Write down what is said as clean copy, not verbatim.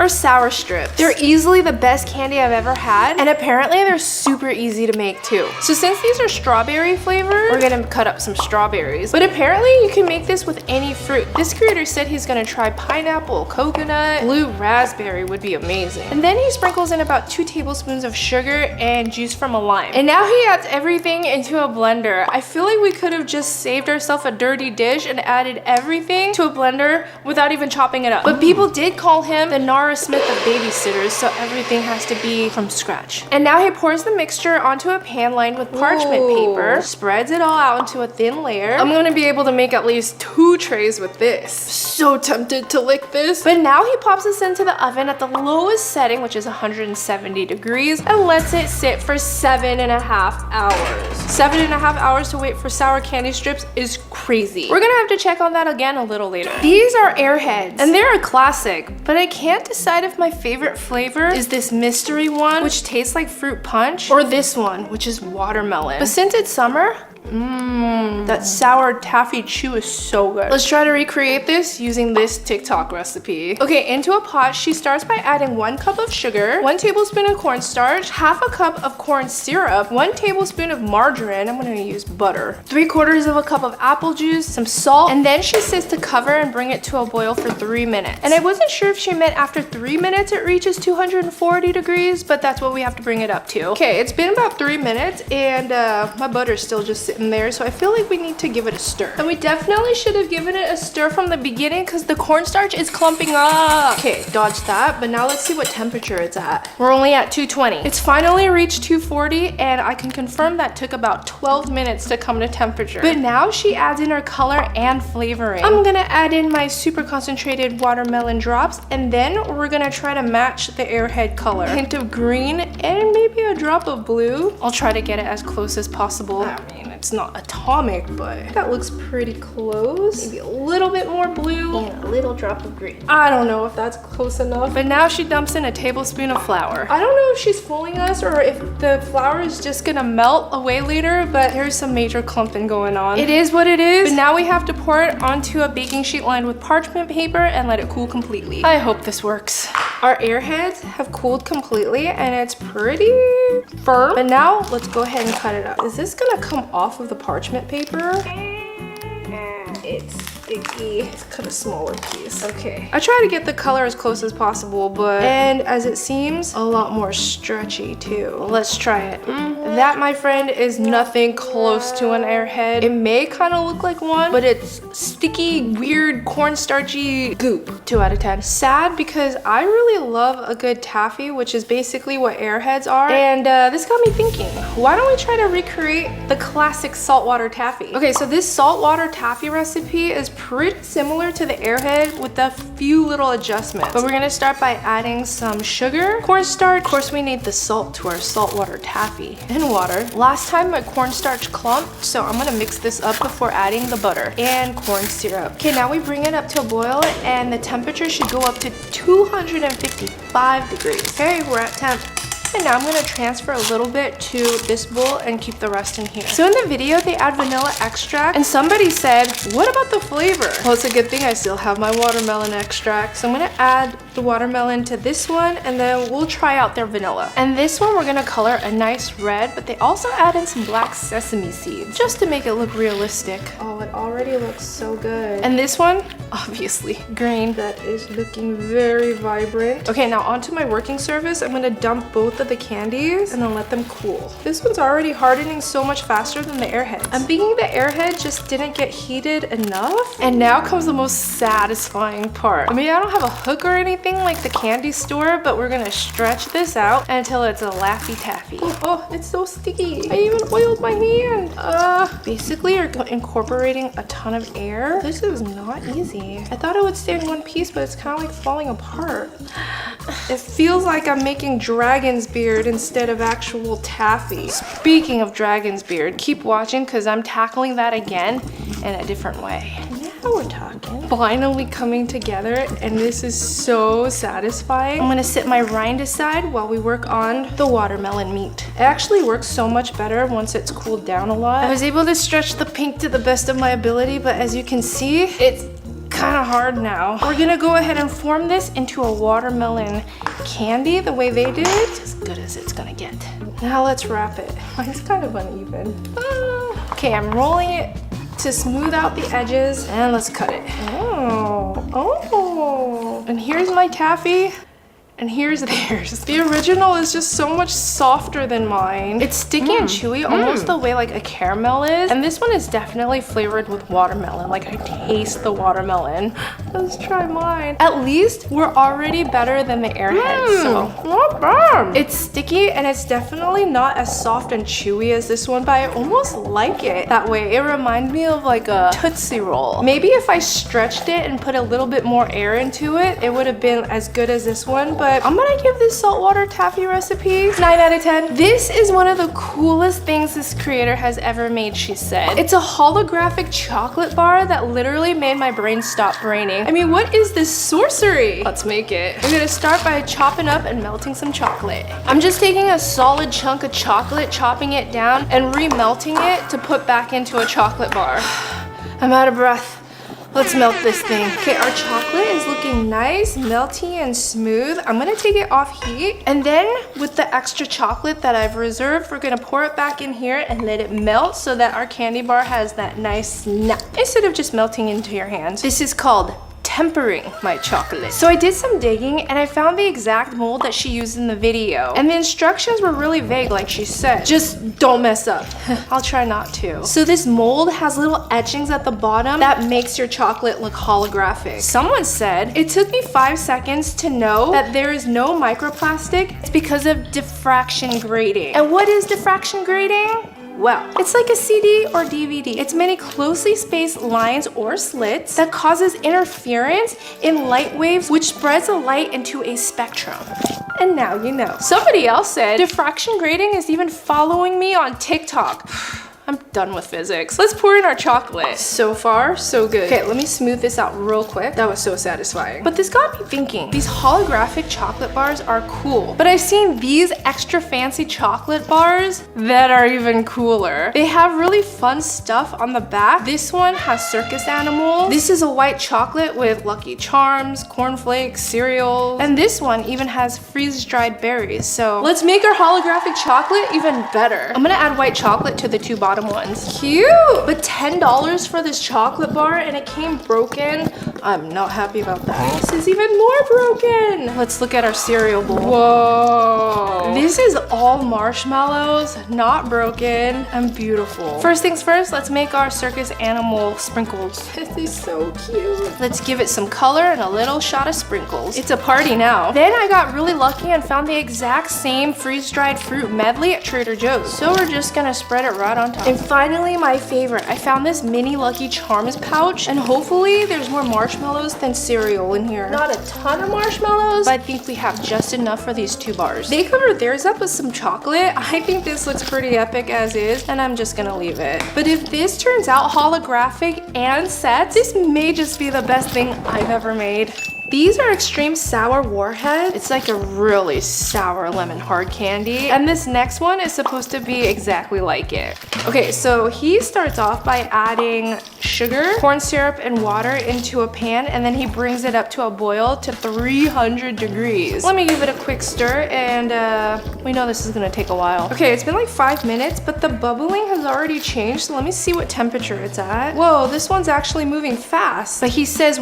or sour strips. They're easily the best candy I've ever had, and apparently they're super easy to make too. So since these are strawberry flavored, we're gonna cut up some strawberries. But apparently you can make this with any fruit. This creator said he's gonna try pineapple, coconut, blue raspberry would be amazing. And then he sprinkles in about 2 tablespoons of sugar and juice from a lime. And now he adds everything into a blender. I feel like we could have just saved ourselves a dirty dish and added everything to a blender without even chopping it up. But people did call him the Nara Smith of babysitters, so everything has to be from scratch. And now he pours the mixture onto a pan lined with parchment paper, spreads it all out into a thin layer. I'm gonna be able to make at least 2 trays with this. So tempted to lick this. But now he pops this into the oven at the lowest setting, which is 170 degrees, and lets it sit for 7.5 hours. 7.5 hours to wait for sour candy strips is crazy. We're gonna have to check on that again a little later. These are Airheads, and they're a classic, but I can't decide if my favorite flavor is this mystery one, which tastes like fruit punch, or this one, which is watermelon. But since it's summer, that sour taffy chew is so good. Let's try to recreate this using this TikTok recipe. Okay, into a pot, she starts by adding 1 cup of sugar, 1 tablespoon of cornstarch, half a cup of corn syrup, 1 tablespoon of margarine, I'm gonna use butter, 3/4 of a cup of apple juice, some salt, and then she says to cover and bring it to a boil for 3 minutes. And I wasn't sure if she meant after 3 minutes it reaches 240 degrees, but that's what we have to bring it up to. Okay, it's been about 3 minutes, and my butter's still just sitting there, so I feel like we need to give it a stir. And we definitely should have given it a stir from the beginning because the cornstarch is clumping up. Okay, dodge that, but now let's see what temperature it's at. We're only at 220. It's finally reached 240, and I can confirm that took about 12 minutes to come to temperature. But now she adds in her color and flavoring. I'm gonna add in my super concentrated watermelon drops, and then we're gonna try to match the Airhead color. A hint of green and maybe a drop of blue. I'll try to get it as close as possible. I mean, it's not atomic, but that looks pretty close. Maybe a little bit more blue and a little drop of green. I don't know if that's close enough. But now she dumps in a tablespoon of flour. I don't know if she's fooling us or if the flour is just gonna melt away later, but there's some major clumping going on. It is what it is. But now we have to pour it onto a baking sheet lined with parchment paper and let it cool completely. I hope this works. Our Airheads have cooled completely and it's pretty firm. But now let's go ahead and cut it up. Is this gonna come off of the parchment paper? It's sticky. Let's cut a smaller piece. Okay. I try to get the color as close as possible, and as it seems, a lot more stretchy too. Let's try it. That, my friend, is nothing close to an Airhead. It may kind of look like one, but it's sticky, weird, cornstarchy goop. 2 out of 10. Sad because I really love a good taffy, which is basically what Airheads are. And this got me thinking, why don't we try to recreate the classic saltwater taffy? Okay, so this saltwater taffy recipe is pretty similar to the Airhead with a few little adjustments. But we're gonna start by adding some sugar, cornstarch. Of course, we need the salt to our saltwater taffy, and water. Last time my cornstarch clumped, so I'm gonna mix this up before adding the butter and corn syrup. Okay, now we bring it up to a boil, and the temperature should go up to 255 degrees. Okay, we're at temp. And now I'm gonna transfer a little bit to this bowl and keep the rest in here. So in the video, they add vanilla extract, and somebody said, what about the flavor? Well, it's a good thing I still have my watermelon extract. So I'm gonna add the watermelon to this one, and then we'll try out their vanilla. And this one, we're gonna color a nice red, but they also add in some black sesame seeds, just to make it look realistic. Oh, it already looks so good. And this one, obviously green. That is looking very vibrant. Okay, now onto my working surface. I'm gonna dump both of the candies and then let them cool. This one's already hardening so much faster than the Airheads. I'm thinking the Airhead just didn't get heated enough. And now comes the most satisfying part. I mean, I don't have a hook or anything like the candy store, but we're gonna stretch this out until it's a Laffy Taffy. Oh, it's so sticky. I even oiled my hand. Basically, you're incorporating a ton of air. This is not easy. I thought it would stay in one piece, but it's kind of like falling apart. It feels like I'm making dragon's beard instead of actual taffy. Speaking of dragon's beard, keep watching because I'm tackling that again in a different way. Now we're talking. Finally coming together, and this is so satisfying. I'm gonna sit my rind aside while we work on the watermelon meat. It actually works so much better once it's cooled down a lot. I was able to stretch the pink to the best of my ability, but as you can see, it's kind of hard now. We're gonna go ahead and form this into a watermelon candy the way they did. As good as it's gonna get. Now let's wrap it. Mine's kind of uneven. Okay, I'm rolling it to smooth out the edges, and let's cut it. Oh, and here's my taffy. And here's theirs. The original is just so much softer than mine. It's sticky and chewy, almost the way like a caramel is. And this one is definitely flavored with watermelon. Like I taste the watermelon. Let's try mine. At least we're already better than the Airheads, so. Not bad. It's sticky and it's definitely not as soft and chewy as this one, but I almost like it that way. It reminds me of like a Tootsie Roll. Maybe if I stretched it and put a little bit more air into it, it would have been as good as this one, but I'm gonna give this saltwater taffy recipe 9 out of 10. This is one of the coolest things this creator has ever made, she said. It's a holographic chocolate bar that literally made my brain stop braining. I mean, what is this sorcery? Let's make it. We're gonna start by chopping up and melting some chocolate. I'm just taking a solid chunk of chocolate, chopping it down, and remelting it to put back into a chocolate bar. I'm out of breath. Let's melt this thing. Okay, our chocolate is looking nice, melty, and smooth. I'm gonna take it off heat. And then with the extra chocolate that I've reserved, we're gonna pour it back in here and let it melt so that our candy bar has that nice snap instead of just melting into your hand. This is called tempering my chocolate. So I did some digging and I found the exact mold that she used in the video. And the instructions were really vague, like she said. Just don't mess up. I'll try not to. So this mold has little etchings at the bottom that makes your chocolate look holographic. Someone said, it took me 5 seconds to know that there is no microplastic. It's because of diffraction grating. And what is diffraction grating? Well, it's like a CD or DVD. It's many closely spaced lines or slits that causes interference in light waves, which spreads the light into a spectrum. And now you know. Somebody else said diffraction grating is even following me on TikTok. I'm done with physics. Let's pour in our chocolate. So far, so good. Okay, let me smooth this out real quick. That was so satisfying. But this got me thinking, these holographic chocolate bars are cool, but I've seen these extra fancy chocolate bars that are even cooler. They have really fun stuff on the back. This one has circus animals. This is a white chocolate with Lucky Charms, cornflakes, cereals, and this one even has freeze-dried berries. So let's make our holographic chocolate even better. I'm gonna add white chocolate to the two bottom ones. Cute! But $10 for this chocolate bar and it came broken. I'm not happy about that. This is even more broken. Let's look at our cereal bowl. Whoa. This is all marshmallows, not broken, and beautiful. First things first, let's make our circus animal sprinkles. This is so cute. Let's give it some color and a little shot of sprinkles. It's a party now. Then I got really lucky and found the exact same freeze-dried fruit medley at Trader Joe's. So we're just gonna spread it right on top. And finally, my favorite. I found this mini Lucky Charms pouch, and hopefully there's more marshmallows than cereal in here. Not a ton of marshmallows, but I think we have just enough for these two bars. They covered theirs up with some chocolate. I think this looks pretty epic as is, and I'm just gonna leave it. But if this turns out holographic and set, this may just be the best thing I've ever made. These are Extreme Sour Warhead. It's like a really sour lemon hard candy. And this next one is supposed to be exactly like it. Okay, so he starts off by adding sugar, corn syrup, and water into a pan, and then he brings it up to a boil to 300 degrees. Let me give it a quick stir, and we know this is gonna take a while. Okay, it's been like 5 minutes, but the bubbling has already changed, so let me see what temperature it's at. Whoa, this one's actually moving fast. But he says